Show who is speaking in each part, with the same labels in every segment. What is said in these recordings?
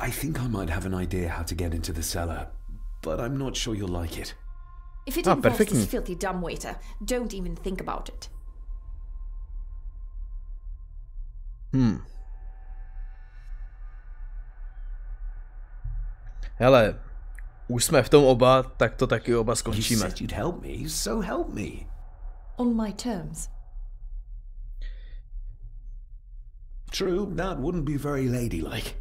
Speaker 1: I think I might have an idea how to get into the cellar, but I'm not sure you'll like it.
Speaker 2: If it involves this filthy dumbwaiter, don't even think about it.
Speaker 3: Hele, už jsme v tom oba, tak to taky oba skončíme.
Speaker 1: You said you'd help me, so help me.
Speaker 2: On my terms.
Speaker 1: True, that wouldn't be very ladylike.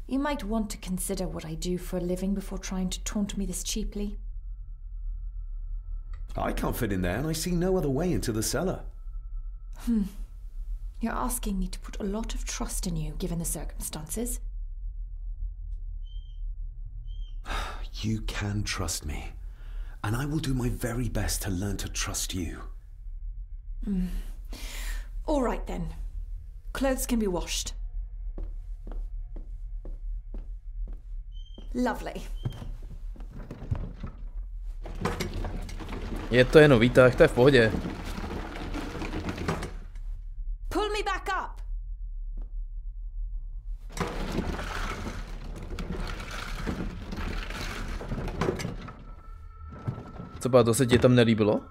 Speaker 2: You might want to consider what I do for a living before trying to taunt me this cheaply.
Speaker 1: I can't fit in there and I see no other way into the cellar.
Speaker 2: You're asking me to put a lot of trust in you, given the circumstances.
Speaker 1: You can trust me, and I will do my very best to learn to trust you.
Speaker 2: All right then. Clothes can be washed. Lovely.
Speaker 3: Je to jenom výtah, to je v pohodě.
Speaker 2: Pull me back up.
Speaker 3: Co to se ti tam nelíbilo?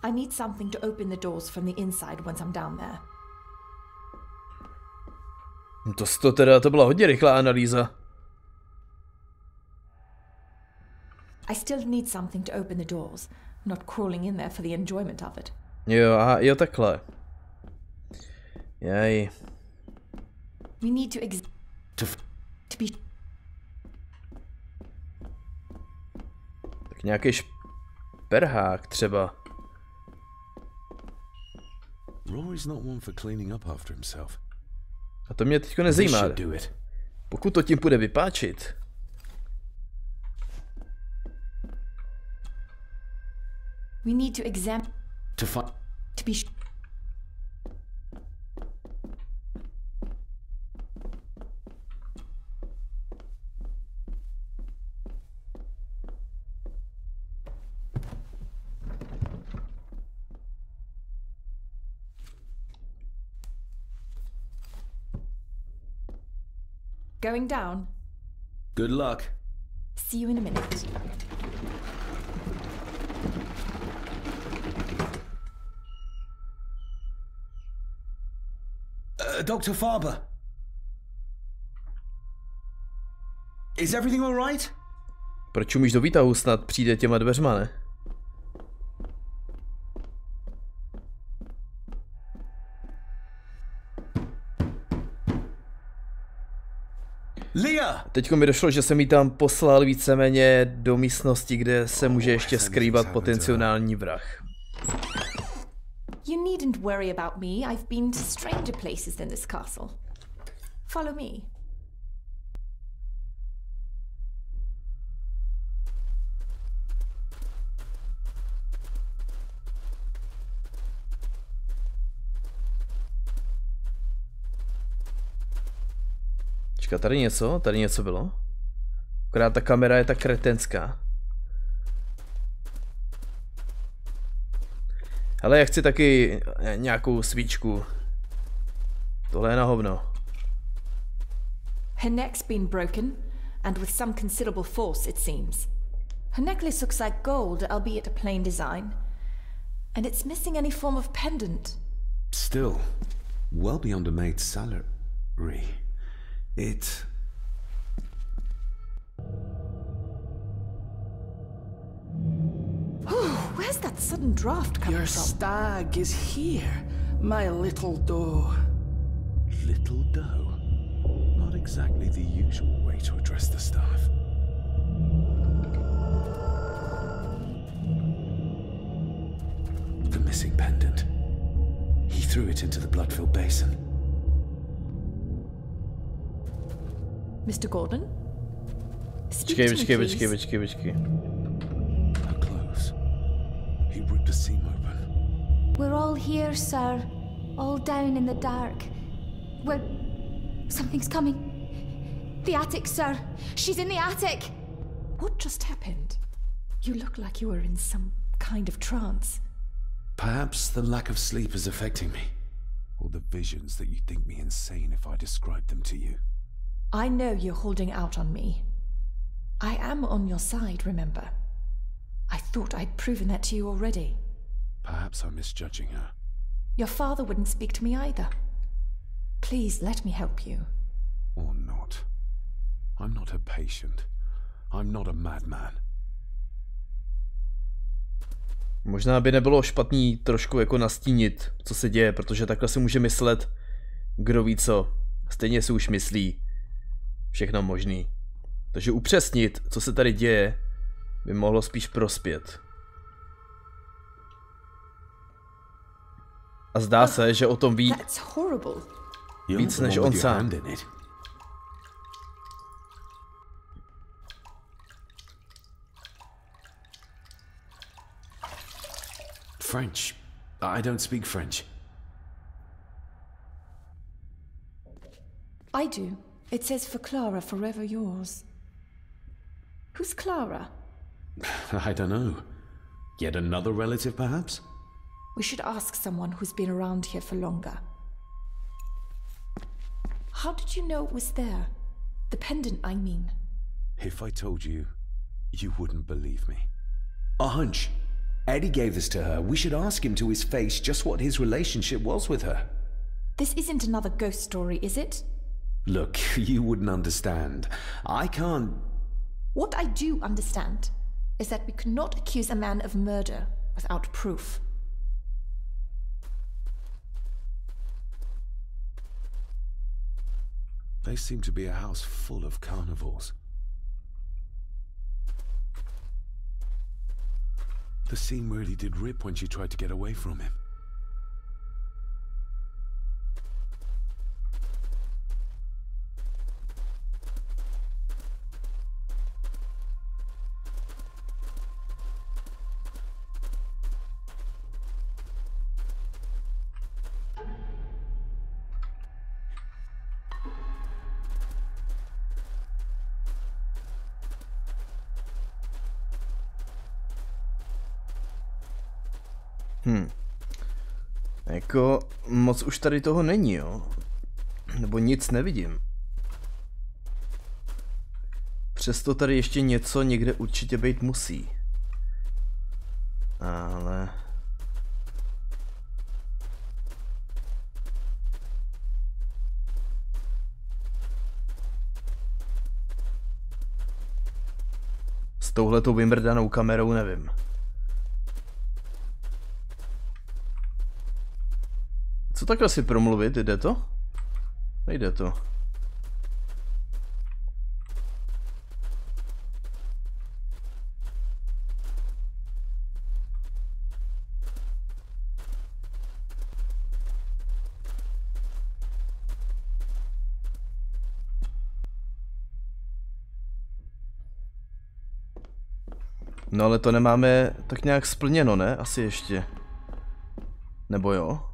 Speaker 2: I need something to open the doors from the inside once I'm down there.
Speaker 3: To byla hodně rychlá analýza.
Speaker 2: I still need something to open the doors, not crawling in there for the enjoyment of it.
Speaker 3: Jo, aha, jo takhle. Jaj.
Speaker 2: We need to be...
Speaker 3: Tak nějaký šperhák třeba.
Speaker 1: Rory's not one for cleaning up after himself.
Speaker 3: A to mě teďko nezajímá. Pokud to tím půjde vypáčit.
Speaker 2: We need to examine
Speaker 1: to
Speaker 2: be going down.
Speaker 1: Good luck.
Speaker 2: See you in a minute.
Speaker 1: Dr. Farber. Is everything all right?
Speaker 3: Proč umíš do výtahu, snad přijde těma dveřma, ne?
Speaker 1: Leah!
Speaker 3: Teďko mi došlo, že jsem jí tam poslal víceméně do místnosti, kde se může ještě skrývat potenciální vrah.
Speaker 2: You needn't worry about me. I've been to stranger places than this castle. Follow me.
Speaker 3: Počkat, tady něco bylo? Akorát ta kamera je tak kretenská. Ale já chci taky nějakou svíčku. Tohle je na hovno.
Speaker 2: Her neck's been broken, and with some considerable force, it seems. Her necklace looks like gold, albeit a plain design. And it's missing any form of pendant.
Speaker 1: Still, well beyond a maid's salary.
Speaker 2: Where's that sudden draft coming
Speaker 4: Your
Speaker 2: from?
Speaker 4: stag is here, my little doe.
Speaker 1: Little doe? Not exactly the usual way to address the staff. The missing pendant. He threw it into the blood-filled basin.
Speaker 2: Mr. Gordon?
Speaker 3: Počkej.
Speaker 1: Her clothes. He ripped a seam open.
Speaker 5: We're all here, sir. All down in the dark. Something's coming. The attic, sir. She's in the attic.
Speaker 2: What just happened? You look like you were in some kind of trance.
Speaker 1: Perhaps the lack of sleep is affecting me. or the visions that you think me insane if I describe them to you.
Speaker 2: I know you're holding out on me. I am on your side, remember? I thought I'd proven that to you already.
Speaker 1: Perhaps I'm misjudging her.
Speaker 2: Your father wouldn't speak to me either. Please let me help you.
Speaker 1: Or not. I'm not a patient. I'm not a madman.
Speaker 3: Možná by nebylo špatný trošku jako nastínit, co se děje, protože takhle si může myslet, kdo ví co. Stejně si už myslí všechno možný. Takže upřesnit, co se tady děje, by mohlo spíš prospět. A zdá se, že o tom ví víc než on sám.
Speaker 1: French. I don't speak French.
Speaker 2: I do. It says for Clara, forever yours. Who's Clara?
Speaker 1: I don't know. Yet another relative, perhaps?
Speaker 2: We should ask someone who's been around here for longer. How did you know it was there? The pendant, I mean.
Speaker 1: If I told you, you wouldn't believe me. A hunch. Eddie gave this to her. We should ask him to his face just what his relationship was with her.
Speaker 2: This isn't another ghost story, is it?
Speaker 1: Look, you wouldn't understand. I can't...
Speaker 2: What I do understand is that we cannot accuse a man of murder without proof.
Speaker 1: They seem to be a house full of carnivores. The scene really did rip when she tried to get away from him.
Speaker 3: Jako moc už tady toho není, jo? Nebo nic nevidím. Přesto tady ještě něco někde určitě být musí. Ale... S touhletou vymrdanou kamerou nevím. Co takhle si promluvit? Jde to? Nejde to. No ale to nemáme tak nějak splněno, ne? Asi ještě. Nebo jo?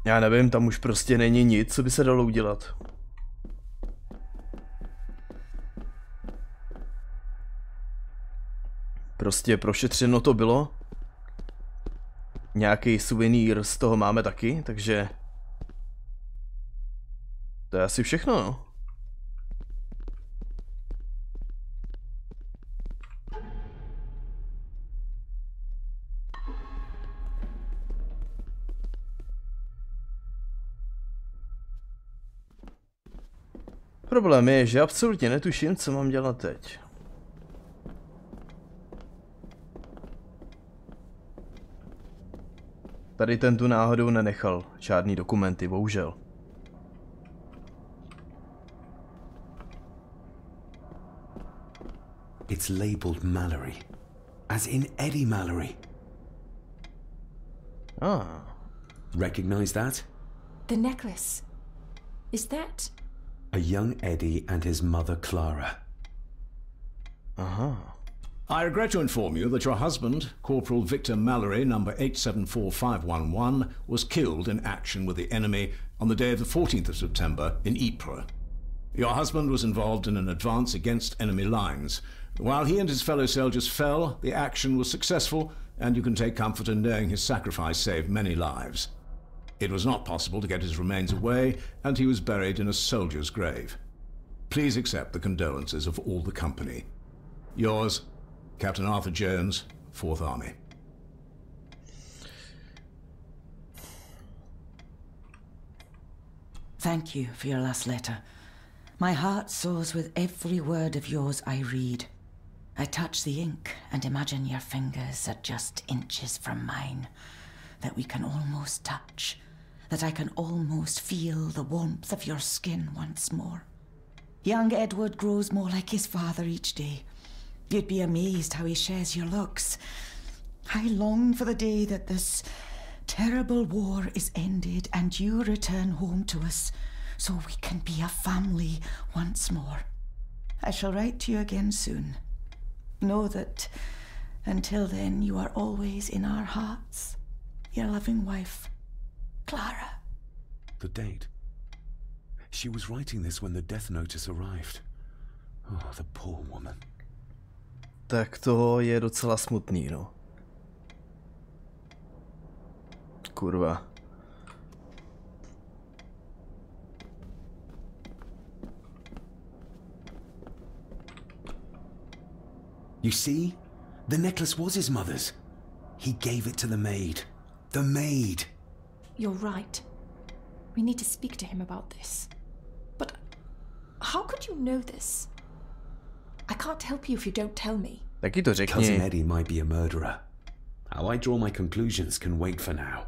Speaker 3: Já nevím, tam už prostě není nic, co by se dalo udělat. Prostě prošetřeno to bylo. Nějaký suvenýr z toho máme taky, takže... To je asi všechno, no. Problém je, že absolutně netuším, co mám dělat teď. Tady ten tu náhodou nenechal žádný dokumenty, bohužel.
Speaker 1: It's labeled Mallory. As in Eddie Mallory.
Speaker 3: Ah.
Speaker 1: Recognize that?
Speaker 2: The necklace. Is that...
Speaker 1: A young Eddie and his mother Clara.
Speaker 3: Uh-huh.
Speaker 6: I regret to inform you that your husband, Corporal Victor Mallory, number 874511, was killed in action with the enemy on the day of the 14th of September in Ypres. Your husband was involved in an advance against enemy lines. While he and his fellow soldiers fell, the action was successful, and you can take comfort in knowing his sacrifice saved many lives. It was not possible to get his remains away, and he was buried in a soldier's grave. Please accept the condolences of all the company. Yours, Captain Arthur Jones, 4th Army.
Speaker 4: Thank you for your last letter. My heart soars with every word of yours I read. I touch the ink and imagine your fingers are just inches from mine, that we can almost touch, that I can almost feel the warmth of your skin once more. Young Edward grows more like his father each day. You'd be amazed how he shares your looks. I long for the day that this terrible war is ended and you return home to us, so we can be a family once more. I shall write to you again soon. Know that until then you are always in our hearts. Your loving wife, Clara.
Speaker 1: The date. She was writing this when the death notice arrived. Oh, the poor woman.
Speaker 3: Tak to je docela smutný, no. Kurva.
Speaker 1: You see? The necklace was his mother's. He gave it to the maid. The maid!
Speaker 2: You're right. We need to speak to him about this. But how could you know this? I can't help you if you don't tell me.
Speaker 3: Taky to
Speaker 1: Cousin
Speaker 3: řekni.
Speaker 1: Eddie might be a murderer. How I draw my conclusions can wait for now.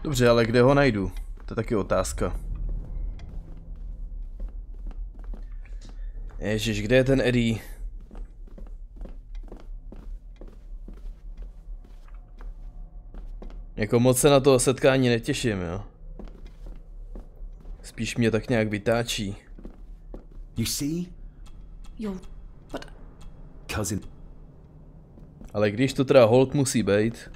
Speaker 3: Dobře, ale kde ho najdu? To je taky otázka. Ježiš, kde je ten Eddie? Jako moc se na to setkání netěším, jo. Spíš mě tak nějak vytáčí.
Speaker 1: You see?
Speaker 2: But
Speaker 1: Cousin...
Speaker 3: Ale když to teda hold musí být.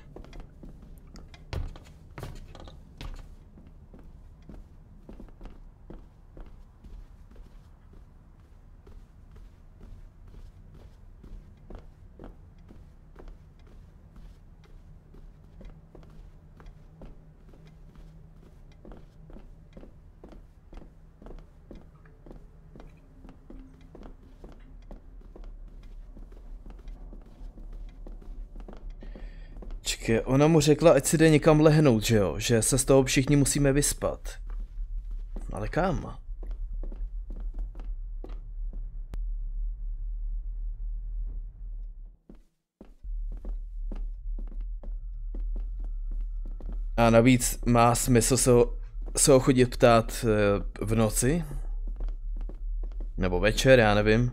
Speaker 3: Ona mu řekla, ať si jde někam lehnout, že jo? Že se z toho všichni musíme vyspat. Ale kam? A navíc má smysl se ho chodit ptát v noci? Nebo večer, já nevím.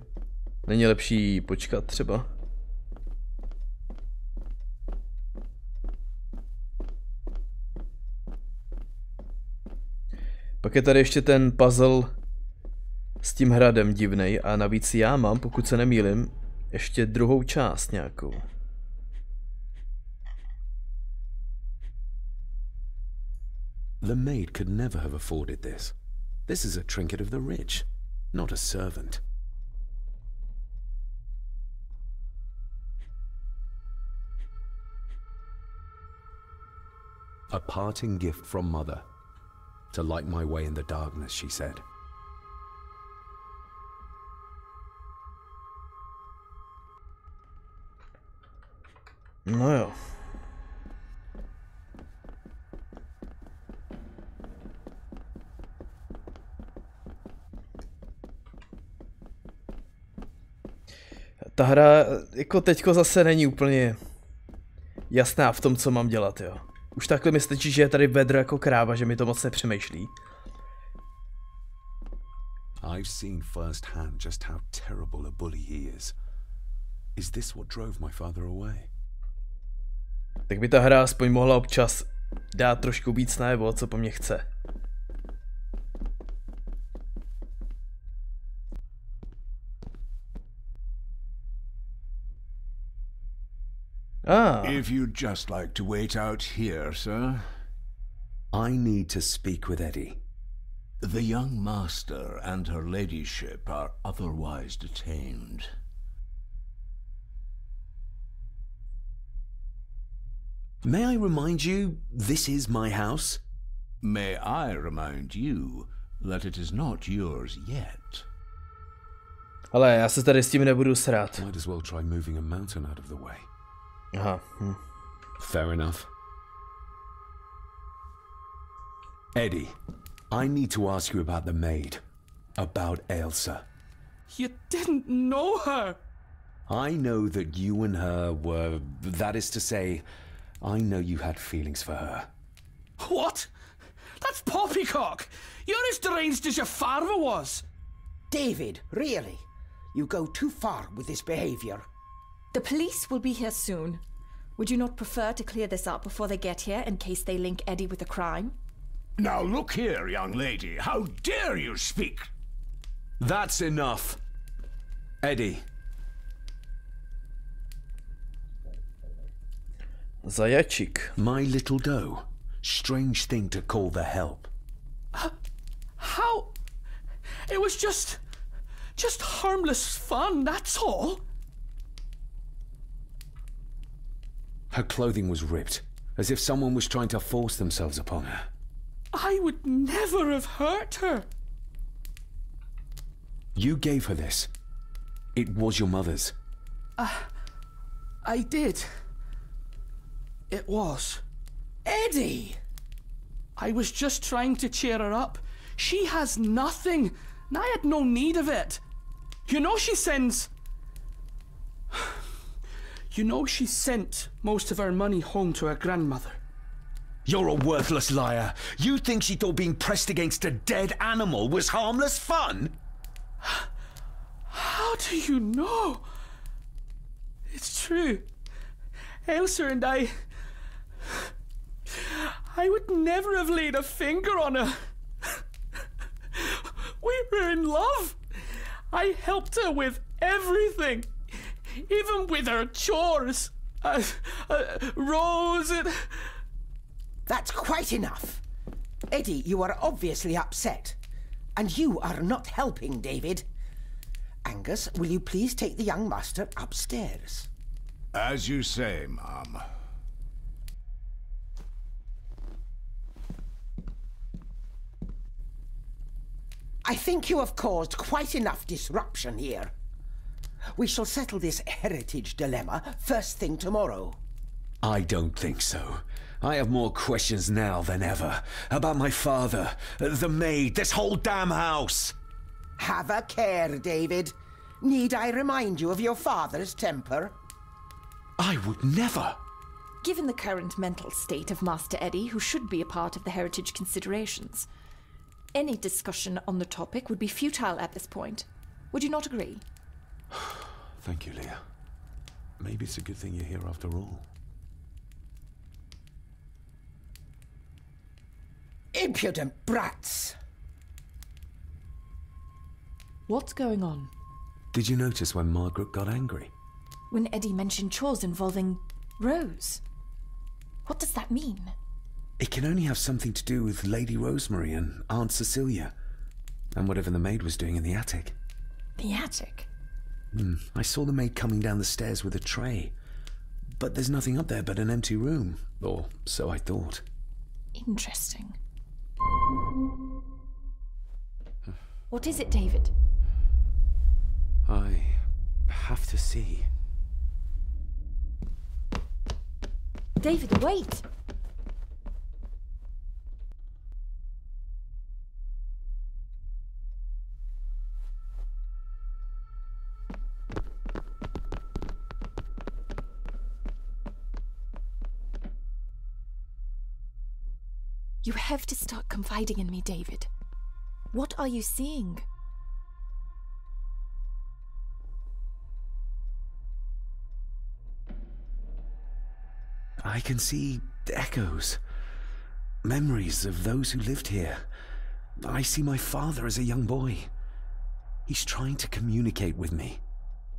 Speaker 3: Není lepší počkat třeba? Pak je tady ještě ten puzzle s tím hradem divnej a navíc já mám, pokud se nemýlim, ještě druhou část nějakou.
Speaker 1: The maid could never have afforded this. This is a trinket of the rich, not a servant. A parting gift from mother. To light my way in the darkness, she said.
Speaker 3: No jo. Ta hra jako teďko zase není úplně jasná v tom, co mám dělat, jo. Už takhle mi stačí, že je tady vedro jako kráva, že mi to moc nepřemýšlí.
Speaker 1: I've seen firsthand just how terrible a bully he is. Is this what drove my father away?
Speaker 3: Tak by ta hra aspoň mohla občas dát trošku víc najevo, co po mně chce.
Speaker 6: If you'd just like to wait out here, sir,
Speaker 1: I need to speak with Eddie.
Speaker 6: The young master and her ladyship are otherwise detained.
Speaker 1: May I remind you, this is my house?
Speaker 6: May I remind you that it is not yours yet.
Speaker 3: Ale já se tady s tím nebudu srát.
Speaker 1: Might as well try moving a mountain out of the way.
Speaker 3: Aha.
Speaker 1: Fair enough. Eddie, I need to ask you about the maid. About Ailsa.
Speaker 7: You didn't know her!
Speaker 1: I know that you and her were... That is to say, I know you had feelings for her.
Speaker 7: What? That's poppycock! You're as deranged as your father was!
Speaker 8: David, really? You go too far with this behavior.
Speaker 2: The police will be here soon. Would you not prefer to clear this up before they get here in case they link Eddie with a crime?
Speaker 6: Now look here, young lady. How dare you speak?
Speaker 1: That's enough. Eddie.
Speaker 3: Zajačik.
Speaker 1: My little doe. Strange thing to call the help.
Speaker 7: How? It was just harmless fun, that's all.
Speaker 1: Her clothing was ripped, as if someone was trying to force themselves upon her.
Speaker 7: I would never have hurt her.
Speaker 1: You gave her this. It was your mother's.
Speaker 7: I did. It was.
Speaker 8: Eddie!
Speaker 7: I was just trying to cheer her up. She has nothing, and I had no need of it. You know she sends... You know she sent most of her money home to her grandmother.
Speaker 1: You're a worthless liar. You think she thought being pressed against a dead animal was harmless fun?
Speaker 7: How do you know? It's true. Ailsa and I would never have laid a finger on her. We were in love. I helped her with everything. Even with her chores. Rose and...
Speaker 8: That's quite enough. Eddie, you are obviously upset. And you are not helping, David. Angus, will you please take the young master upstairs?
Speaker 6: As you say, Mom.
Speaker 8: I think you have caused quite enough disruption here. We shall settle this heritage dilemma first thing tomorrow.
Speaker 1: I don't think so. I have more questions now than ever. About my father, the maid, this whole damn house.
Speaker 8: Have a care, David. Need I remind you of your father's temper?
Speaker 1: I would never.
Speaker 2: Given the current mental state of Master Eddie, who should be a part of the heritage considerations, any discussion on the topic would be futile at this point. Would you not agree?
Speaker 1: Thank you, Leah. Maybe it's a good thing you're here after all.
Speaker 8: Impudent brats!
Speaker 2: What's going on?
Speaker 1: Did you notice when Margaret got angry?
Speaker 2: When Eddie mentioned chores involving Rose. What does that mean?
Speaker 1: It can only have something to do with Lady Rosemary and Aunt Cecilia, and whatever the maid was doing in the attic.
Speaker 2: The attic?
Speaker 1: I saw the maid coming down the stairs with a tray, but there's nothing up there but an empty room, or so I thought.
Speaker 2: Interesting. What is it, David?
Speaker 1: I have to see.
Speaker 2: David, wait! You have to start confiding in me, David. What are you seeing?
Speaker 1: I can see echoes, memories of those who lived here. I see my father as a young boy. He's trying to communicate with me.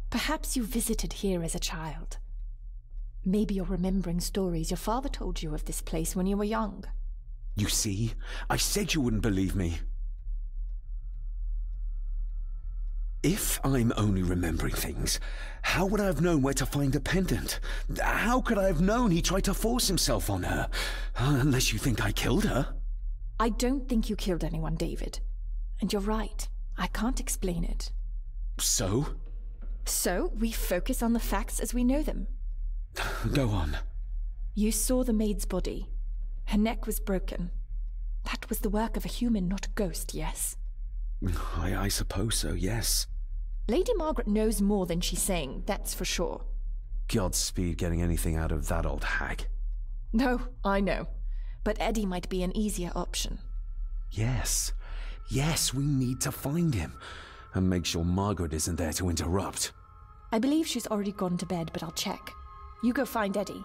Speaker 2: Perhaps you visited here as a child. Maybe you're remembering stories your father told you of this place when you were young.
Speaker 1: You see? I said you wouldn't believe me. If I'm only remembering things, how would I have known where to find the pendant? How could I have known he tried to force himself on her? Unless you think I killed her.
Speaker 2: I don't think you killed anyone, David. And you're right. I can't explain it.
Speaker 1: So?
Speaker 2: So, we focus on the facts as we know them.
Speaker 1: Go on.
Speaker 2: You saw the maid's body. Her neck was broken. That was the work of a human, not a ghost, yes?
Speaker 1: I suppose so, yes.
Speaker 2: Lady Margaret knows more than she's saying, that's for sure.
Speaker 1: Godspeed getting anything out of that old hag.
Speaker 2: No, I know. But Eddie might be an easier option.
Speaker 1: Yes. Yes, we need to find him. And make sure Margaret isn't there to interrupt.
Speaker 2: I believe she's already gone to bed, but I'll check. You go find Eddie.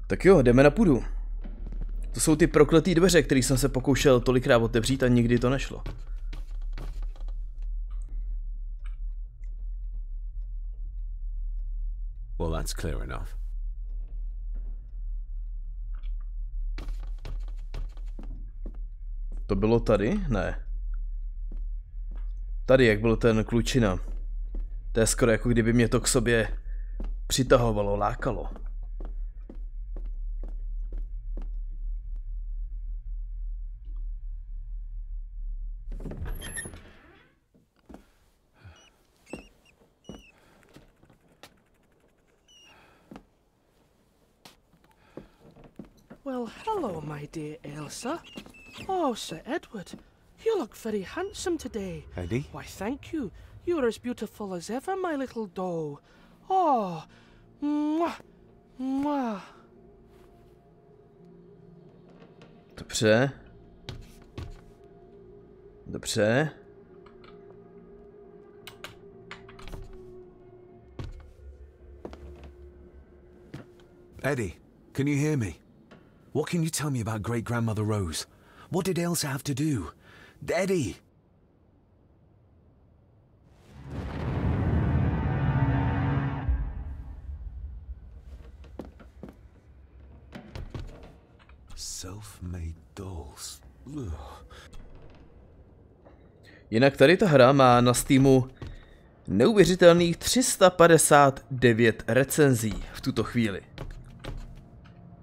Speaker 3: Tak jo, jdeme na půdu. To jsou ty prokletý dveře, které jsem se pokoušel tolikrát otevřít a nikdy to nešlo.
Speaker 1: Well, that's clear enough.
Speaker 3: To bylo tady? Ne. Tady, jak byl ten klučina. To je skoro jako kdyby mě to k sobě přitahovalo, lákalo.
Speaker 7: Well, hello, my dear Elsa. Oh, Sir Edward, you look very handsome today.
Speaker 1: Eddie?
Speaker 7: Why, thank you. You are as beautiful as ever, my little doe. Oh, mwah, mwah.
Speaker 3: Dobře. Dobře.
Speaker 1: Eddie, can you hear me? What can you tell me about great-grandmother Rose? What did Elsa have to do? Eddie! Self-made dolls. Ugh.
Speaker 3: Jinak tady ta hra má na Steamu neuvěřitelných 359 recenzí v tuto chvíli.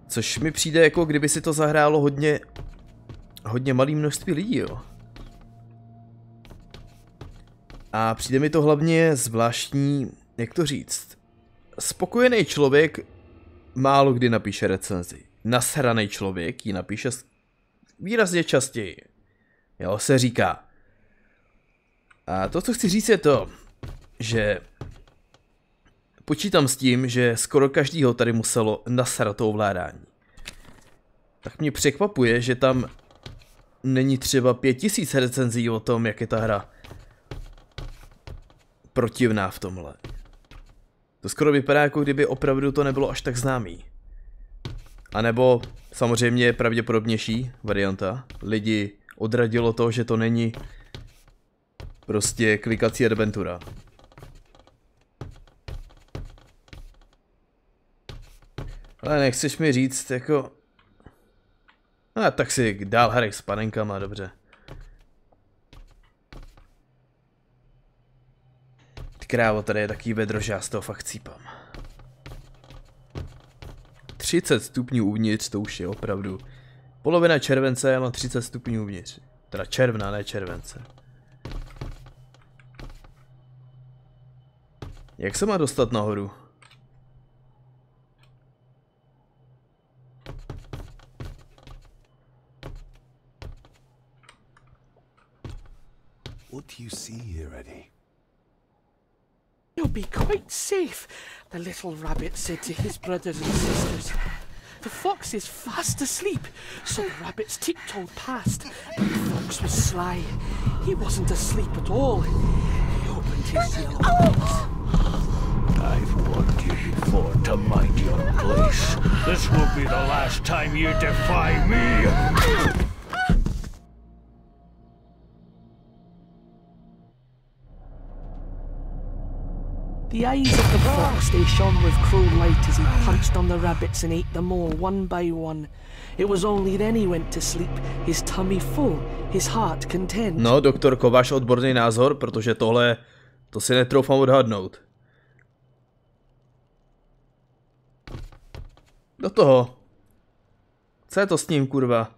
Speaker 3: Což mi přijde jako kdyby si to zahrálo hodně malý množství lidí, jo. A přijde mi to hlavně zvláštní, jak to říct. Spokojený člověk málo kdy napíše recenzi. Nasranej člověk ji napíše výrazně častěji. Jo, se říká. A to, co chci říct, je to, že počítám s tím, že skoro každýho tady muselo nasrat to ovládání. Tak mě překvapuje, že tam není třeba 5000 recenzí o tom, jak je ta hra protivná v tomhle. To skoro vypadá, jako kdyby opravdu to nebylo až tak známý. A nebo samozřejmě pravděpodobnější varianta. Lidi odradilo to, že to není prostě klikací adventura. Ale nechceš mi říct, jako... A tak si dál hraj s panenkama, dobře. Ty krávo, tady je taký vedro, že já z toho fakt cípám. 30 stupňů uvnitř, to už je opravdu. Polovina července, já mám 30 stupňů uvnitř. Teda června, ne července. Jak se má dostat nahoru?
Speaker 1: What do you see here, Eddie?
Speaker 7: You'll be quite safe, the little rabbit said to his brothers and sisters. The fox is fast asleep, so the rabbits tiptoed past, but the fox was sly. He wasn't asleep at all. He opened his yellow eyes.
Speaker 9: I've warned you before to mind your place. This will be the last time you defy me.
Speaker 7: The eyes of the fox, they shone with cruel light as he punched on the rabbits and ate them all one by one. It was only then he went to sleep, his tummy full, his heart content.
Speaker 3: No, doktorko, váš odborný názor, protože tohle, to si netroufám odhadnout. Do toho. Co je to s ním, kurva?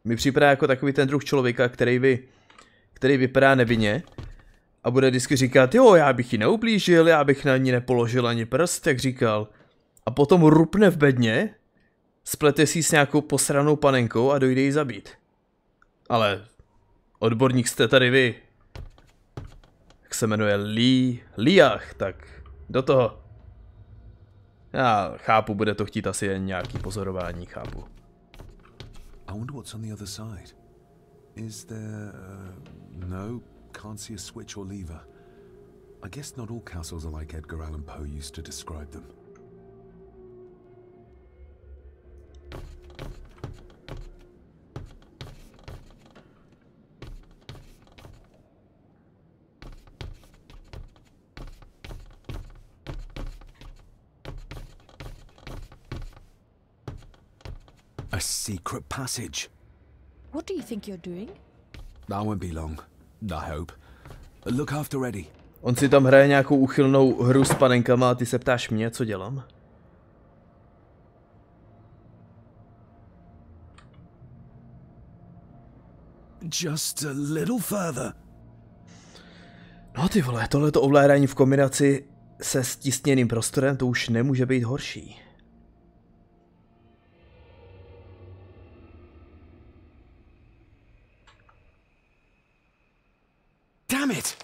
Speaker 3: Mi připadá jako takový ten druh člověka, který vypadá nevinně a bude vždycky říkat, jo, já bych ji neublížil, já bych na ní nepoložil ani prst, jak říkal. A potom rupne v bedně, splete si s nějakou posranou panenkou a dojde ji zabít. Ale odborník jste tady vy. Jak se jmenuje Liach, tak do toho. Já chápu, bude to chtít asi jen nějaký pozorování, chápu.
Speaker 1: I wonder what's on the other side. Is there... no, can't see a switch or lever. I guess not all castles are like Edgar Allan Poe used to describe them. A secret passage.
Speaker 5: What do you think you're doing?
Speaker 1: That won't be long, I hope. Look after Eddie.
Speaker 3: On si tam hraje nějakou úchylnou hru s panenkama a ty se ptáš mě, co dělám?
Speaker 1: Just a little further.
Speaker 3: No ty vole, tohleto ovládání v kombinaci se stisněným prostorem, to už nemůže být horší.
Speaker 1: Damn it!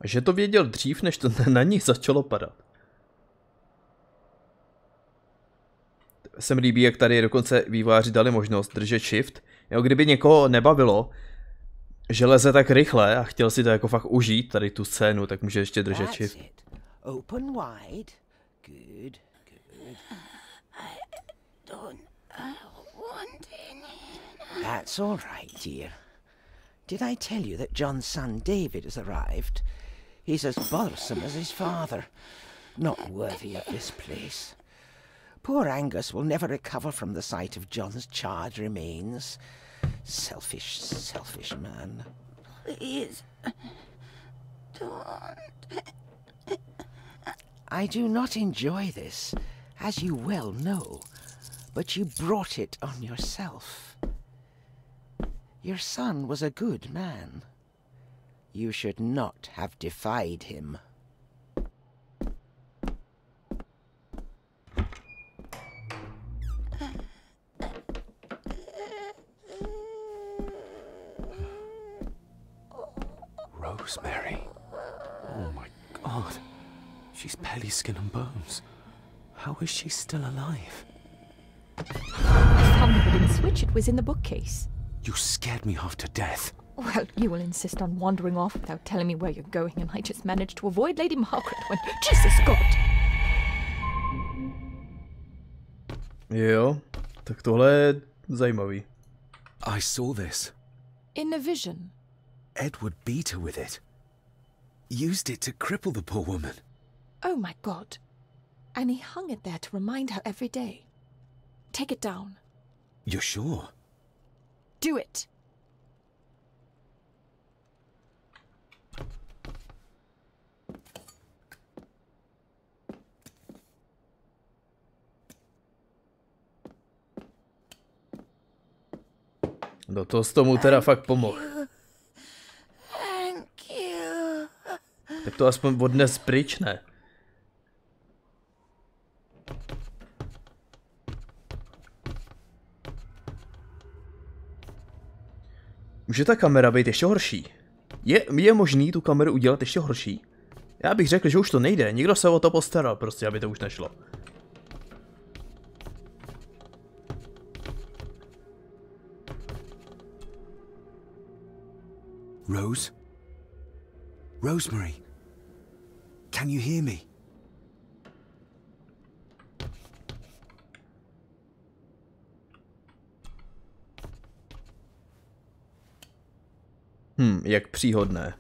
Speaker 3: Že to věděl dřív, než to na nich začalo padat. Se mi líbí, jak tady dokonce vývojáři dali možnost držet shift. Jo, kdyby někoho nebavilo, že leze tak rychle a chtěl si to jako fakt užít, tady tu scénu, tak může ještě držet shift.
Speaker 8: Open wide. Good, good.
Speaker 4: I don't want any.
Speaker 8: That's all right, dear. Did I tell you that John's son David has arrived? He's as bothersome as his father. Not worthy of this place. Poor Angus will never recover from the sight of John's charred remains. Selfish, selfish man.
Speaker 4: Please, don't.
Speaker 8: I do not enjoy this, as you well know, but you brought it on yourself. Your son was a good man. You should not have defied him.
Speaker 1: Rosemary. Oh my God. She's barely skin and bones. How is she still alive?
Speaker 2: I found the wooden switch. It was in the bookcase.
Speaker 1: You scared me half to death.
Speaker 2: Well, you will insist on wandering off without telling me where you're going, and I just managed to avoid Lady Margaret when... Jesus God!
Speaker 3: Jo, tak tohle je zajímavý.
Speaker 1: I saw this.
Speaker 2: In a vision.
Speaker 1: Edward beat her with it. Used it to cripple the poor woman.
Speaker 2: Oh my God. And he hung it there to remind her every day. Take it down.
Speaker 1: You're sure?
Speaker 2: Do it.
Speaker 3: Do toho s tomu teda fakt pomohl.
Speaker 4: Thank you.
Speaker 3: Tak to aspoň odnes pryč, ne? Může ta kamera být ještě horší? Je možný tu kameru udělat ještě horší? Já bych řekl, že už to nejde. Někdo se o to postaral, prostě, aby to už nešlo.
Speaker 1: Rose? Rosemary? Can you hear me?
Speaker 3: Jak příhodné.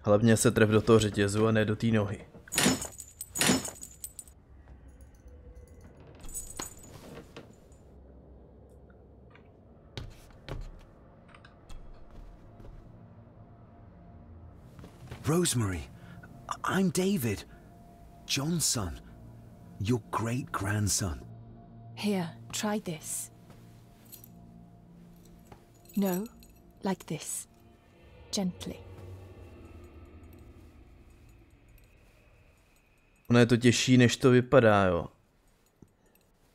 Speaker 3: Hlavně se tref do toho řetězu a ne do té nohy.
Speaker 1: Rosemary, I'm David, John's son, your great-grandson.
Speaker 2: Here, try this. No, like this. Gently.
Speaker 3: Ono je to těžší, než to vypadá, jo.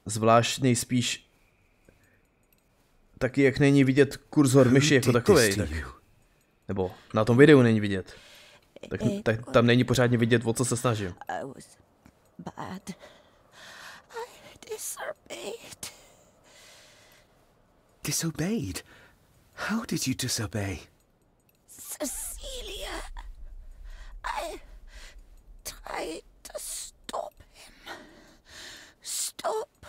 Speaker 3: Zvlášť nejspíš taky, jak není vidět kurzor myši jako takovej, tak. Nebo na tom videu není vidět. Tak tam není pořádně vidět, o co se snažím.
Speaker 4: I was bad. I disobeyed.
Speaker 1: Disobeyed? How did you disobey?
Speaker 4: Cecilia, I tried to stop him. Stop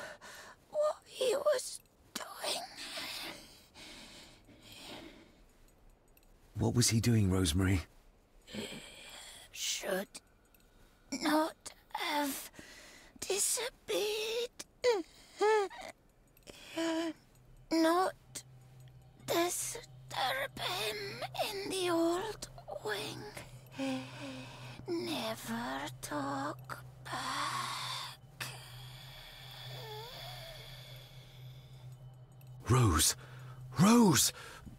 Speaker 4: what he was doing.
Speaker 1: What was he doing, Rosemary?
Speaker 4: Should not have disobeyed. Not disturb him in the old wing. Never talk back.
Speaker 1: Rose! Rose!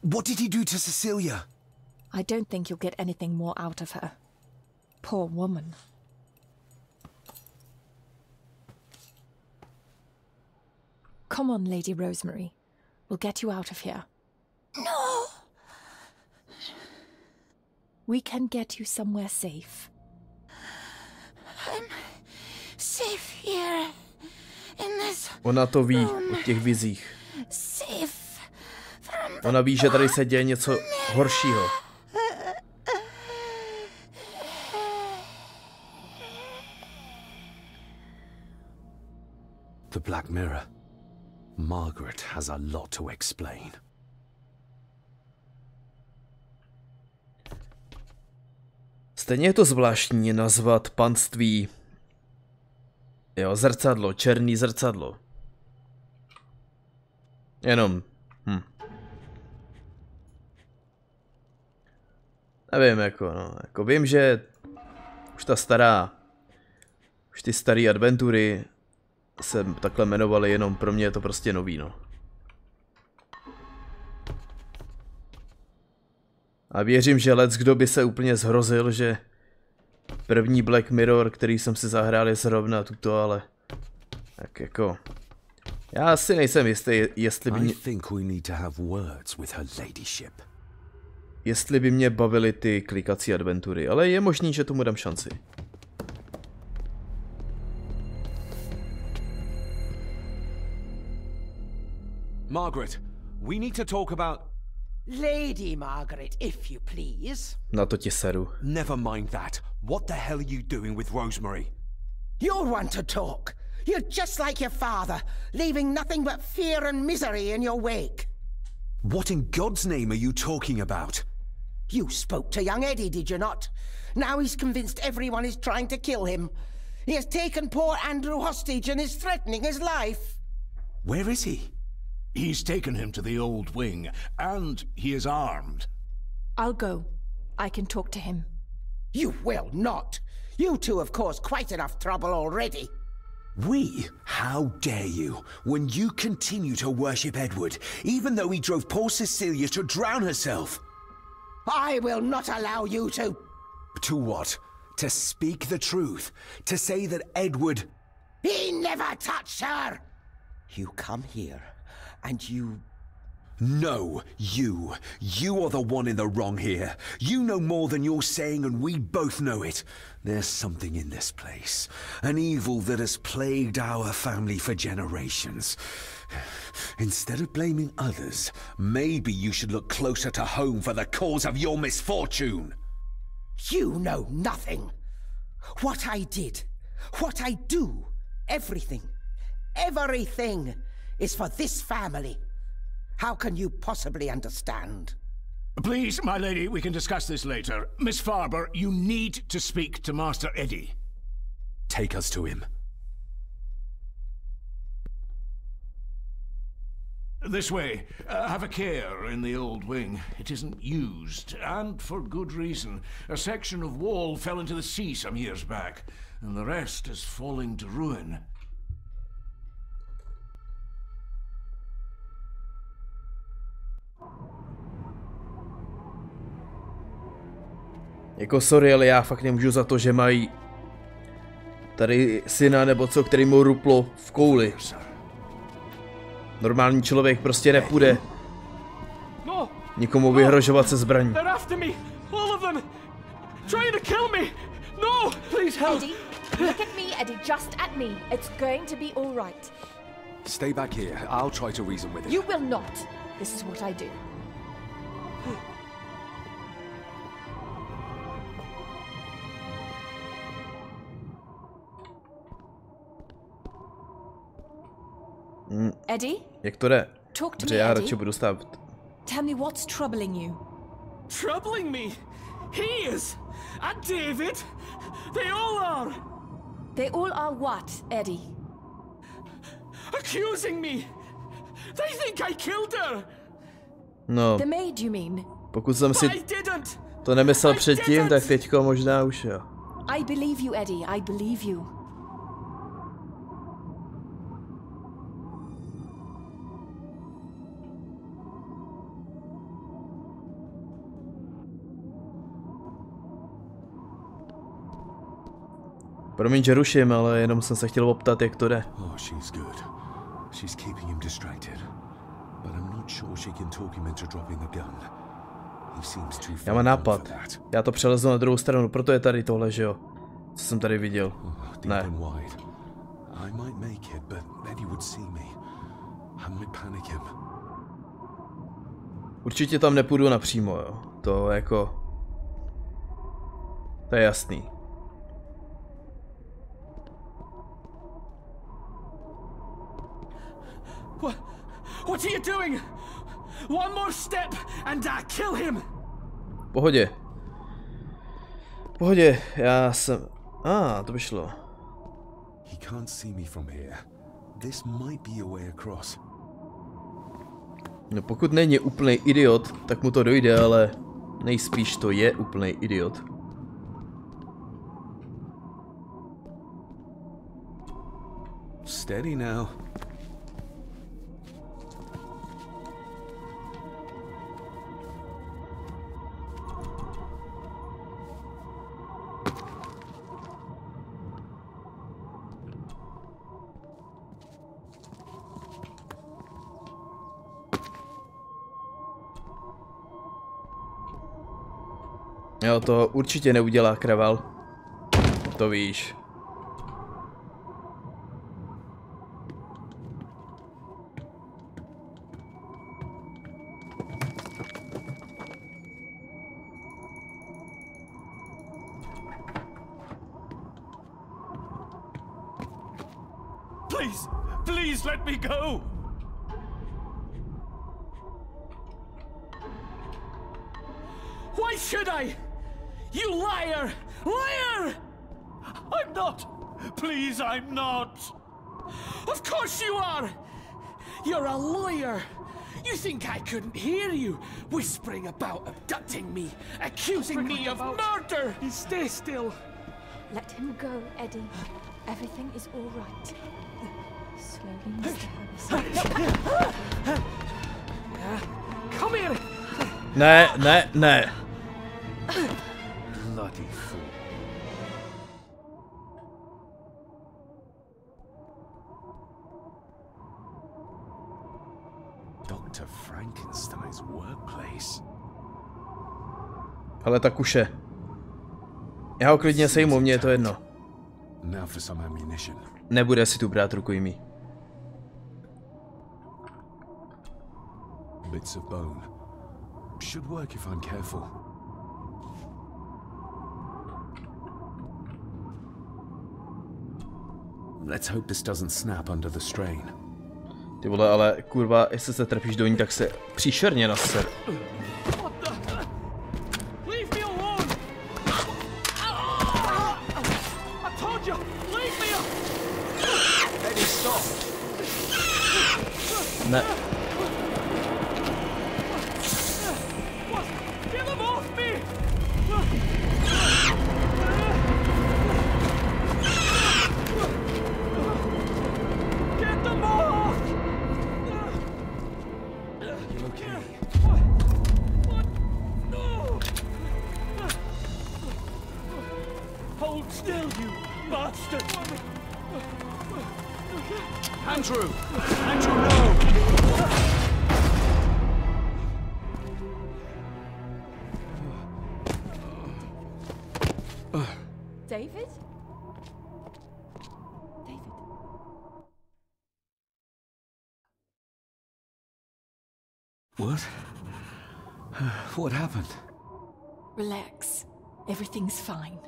Speaker 1: What did he do to Cecilia?
Speaker 2: I don't think you'll get anything more out of her. Poor woman. Come on, Lady Rosemary. We'll get you out of here.
Speaker 4: No!
Speaker 2: We can get you somewhere safe.
Speaker 4: I'm safe here. In this
Speaker 3: Ona to ví o těch vizích.
Speaker 4: safe from
Speaker 3: Ona ví, že tady se děje něco horšího.
Speaker 1: The Black Mirror. Margaret has a lot to explain.
Speaker 3: Stejně je to zvláštní nazvat panství. Jo, zrcadlo, černý zrcadlo. Jenom. Nevím, jako vím, že už ty staré adventury se takhle jmenovaly, jenom pro mě je to prostě nový, no. A věřím, že kdo by se úplně zhrozil, že první Black Mirror, který jsem si zahrál, je zrovna tuto, ale tak jako já si nejsem jistý, jestli by mě bavily ty klikací adventury, ale je možný, že tomu dám šanci.
Speaker 1: Margaret, we need to talk about...
Speaker 8: Lady Margaret, if you please.
Speaker 3: Na to ti seru.
Speaker 1: Never mind that. What the hell are you doing with Rosemary?
Speaker 8: You're one to talk. You're just like your father, leaving nothing but fear and misery in your wake.
Speaker 1: What in God's name are you talking about?
Speaker 8: You spoke to young Eddie, did you not? Now he's convinced everyone is trying to kill him. He has taken poor Andrew hostage and is threatening his life.
Speaker 1: Where is he?
Speaker 6: He's taken him to the old wing, and he is armed.
Speaker 2: I'll go. I can talk to him.
Speaker 8: You will not. You two have caused quite enough trouble already.
Speaker 1: We? How dare you, when you continue to worship Edward, even though he drove poor Cecilia to drown herself?
Speaker 8: I will not allow you to...
Speaker 1: To what? To speak the truth? To say that Edward...
Speaker 8: He never touched her! You come here, and you...
Speaker 1: No, you. You are the one in the wrong here. You know more than you're saying, and we both know it. There's something in this place. An evil that has plagued our family for generations. Instead of blaming others, maybe you should look closer to home for the cause of your misfortune.
Speaker 8: You know nothing. What I did, what I do, everything is for this family. How can you possibly understand?
Speaker 6: Please, my lady, we can discuss this later. Miss Farber, you need to speak to Master Eddie.
Speaker 1: Take us to him.
Speaker 6: This way. Have a care in the old wing. It isn't used, and for good reason. A section of wall fell into the sea some years back, and the rest is falling to ruin.
Speaker 3: Jako sorry, ale já fakt nemůžu za to, že mají tady syna nebo co, který mu ruplo v kouli. Normální člověk prostě nepůjde nikomu vyhrožovat se zbraní.
Speaker 7: Eddie,
Speaker 2: look at me, Eddie, just at me. It's going to be all right.
Speaker 1: Stay back here. I'll try to reason with him.
Speaker 2: You will not. This is what I do. Eddie?
Speaker 3: Jak to jde?
Speaker 2: Talk to
Speaker 3: Protože
Speaker 2: me,
Speaker 3: já
Speaker 2: Eddie.
Speaker 3: radši budu stát.
Speaker 2: Tell me what's troubling you.
Speaker 7: Troubling me? He is! And David! They all are!
Speaker 2: They all are what, Eddie?
Speaker 7: Accusing me! They think I killed her!
Speaker 3: No,
Speaker 2: The maid, you mean?
Speaker 3: pokud jsem si
Speaker 7: I didn't!
Speaker 3: to nemyslel předtím, tak teďko možná už jo.
Speaker 2: I believe you, Eddie. I believe you.
Speaker 3: Promiň, že ruším, ale jenom jsem se chtěl optat, jak to jde.
Speaker 1: Oh, she's good. She's keeping him distracted. But I'm not sure she can talk him into dropping the gun. He seems too
Speaker 3: Já mám nápad. Já to přelezu na druhou stranu, proto je tady tohle, že jo? Co jsem tady viděl. Ne.
Speaker 1: I might make it, but Eddie would see me. I might panic him.
Speaker 3: Určitě tam nepůjdu napřímo, jo. To jako... To je jasný.
Speaker 7: What are you doing? One more step and I kill him.
Speaker 3: Pohodě. Pohodě, já jsem... to by šlo.
Speaker 1: He can't see me from here. This might be a way across.
Speaker 3: No pokud není úplný idiot, tak mu to dojde, ale nejspíš to je úplný idiot.
Speaker 1: Steady now.
Speaker 3: Jo, to určitě neudělá kraval. To víš.
Speaker 7: Please let me go. Why should I? You liar! Liar! I'm not! Please, I'm not! Of course you are! You're a lawyer! You think I couldn't hear you whispering about abducting me, accusing me of murder! Stay still!
Speaker 2: Let him go, Eddie. Everything is all right. Slowly, Mr. Harrison.
Speaker 7: Come here!
Speaker 3: Ne.
Speaker 1: Bloody fool. Dr. Frankenstein's workplace.
Speaker 3: Ale ta kuše. Já ho klidně sejmu, mně je to jedno.
Speaker 1: Now for some ammunition.
Speaker 3: Nebude si tu brát rukojmí.
Speaker 1: Bits of bone. Should work if I'm careful. Let's hope this doesn't snap under the strain.
Speaker 3: Ty vole, ale kurva, jestli se trefíš do ní, tak se příšerně naser. Ne.
Speaker 6: Andrew, no!
Speaker 2: David? David?
Speaker 1: What? What happened?
Speaker 2: Relax. Everything's fine.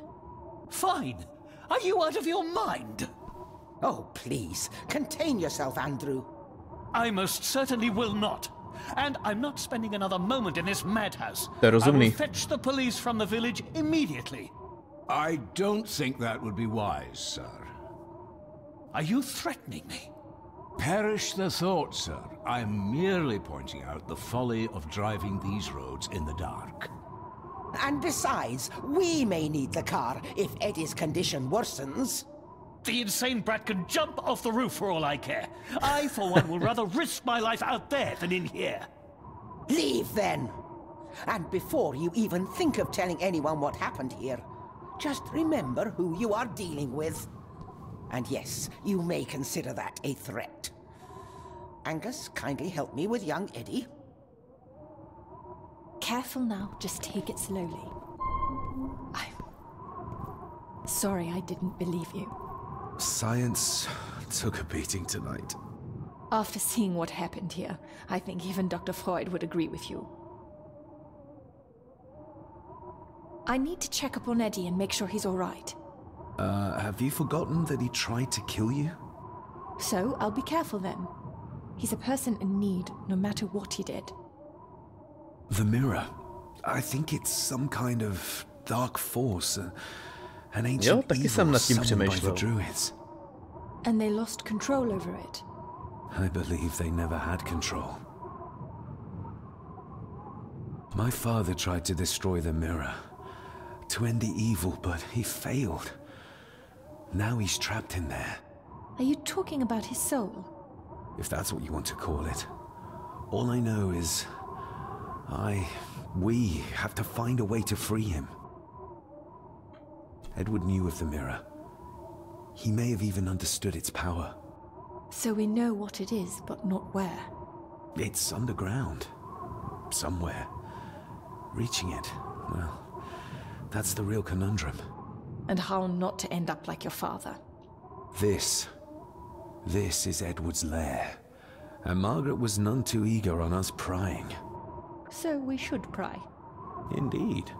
Speaker 9: Fine? Are you out of your mind?
Speaker 8: Oh, please, contain yourself, Andrew.
Speaker 9: I most certainly will not. And I'm not spending another moment in this madhouse.
Speaker 3: To je
Speaker 9: I
Speaker 3: rozumný.
Speaker 9: will fetch the police from the village immediately.
Speaker 6: I don't think that would be wise, sir.
Speaker 9: Are you threatening me?
Speaker 6: Perish the thought, sir. I'm merely pointing out the folly of driving these roads in the dark.
Speaker 8: And besides, we may need the car if Eddie's condition worsens.
Speaker 9: The insane brat can jump off the roof for all I care. I, for one, will rather risk my life out there than in here.
Speaker 8: Leave, then. And before you even think of telling anyone what happened here, just remember who you are dealing with. And yes, you may consider that a threat. Angus, kindly help me with young Eddie.
Speaker 2: Careful now, just take it slowly. I'm sorry I didn't believe you.
Speaker 1: Science took a beating tonight.
Speaker 2: After seeing what happened here, I think even Dr. Freud would agree with you. I need to check up on Eddie and make sure he's all right.
Speaker 1: Have you forgotten that he tried to kill you?
Speaker 2: So, I'll be careful then. He's a person in need, no matter what he did.
Speaker 1: The mirror. I think it's some kind of dark force, an ancient
Speaker 3: taky
Speaker 1: evil
Speaker 3: jsem nad tím
Speaker 1: summoned by the
Speaker 3: přemýšlel.
Speaker 1: druids.
Speaker 2: And they lost control over it.
Speaker 1: I believe they never had control. My father tried to destroy the mirror, to end the evil, but he failed. Now he's trapped in there.
Speaker 2: Are you talking about his soul?
Speaker 1: If that's what you want to call it. All I know is we have to find a way to free him. Edward knew of the mirror. He may have even understood its power.
Speaker 2: So we know what it is, but not where.
Speaker 1: It's underground. Somewhere. Reaching it, well, that's the real conundrum.
Speaker 2: And how not to end up like your father.
Speaker 1: This is Edward's lair. And Margaret was none too eager on us prying.
Speaker 2: So we should pry.
Speaker 1: Indeed.